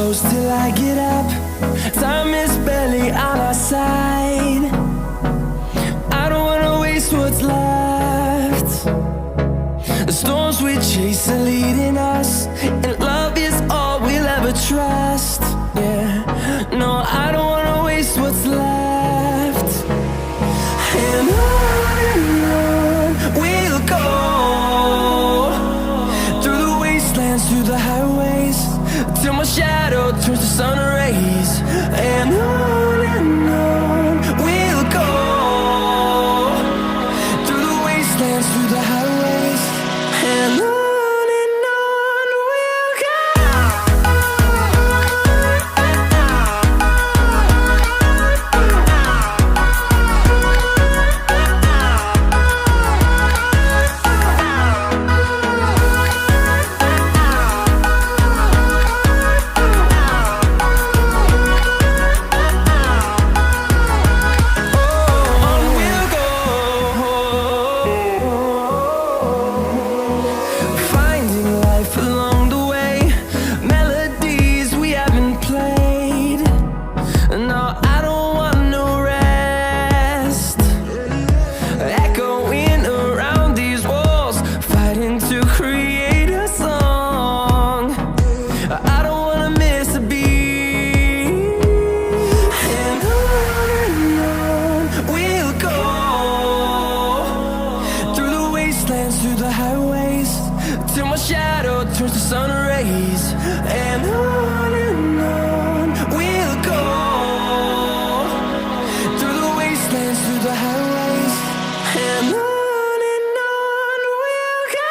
close till I get up. Time is barely on our side. I don't wanna waste what's left. The storms we chase are leading us, and love is all we'll ever trust. Yeah, no, I don't wanna waste what's left. And on we'll go, through the wastelands, through the highways, till my shadow turns to sun rays. And on we'll go, through the wastelands, through the highways, and on we'll go. Through the highways, till my shadow turns to sun rays. And on we'll go, through the wastelands, through the highways, and on we'll go.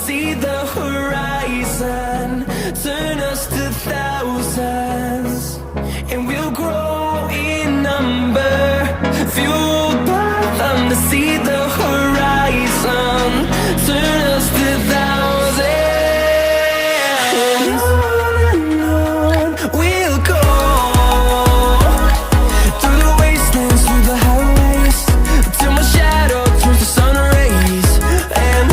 See the horizon turn us to thousands, and we'll grow in number, fueled by them. To see the horizon turn us to thousands, and on we'll go, through the wastelands, through the highways, till my shadow turns to sun rays. And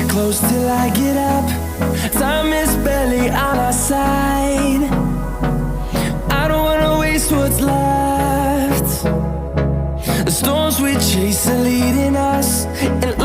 close till I get up. Time is barely on our side. I don't wanna waste what's left. The storms we chase are leading us, and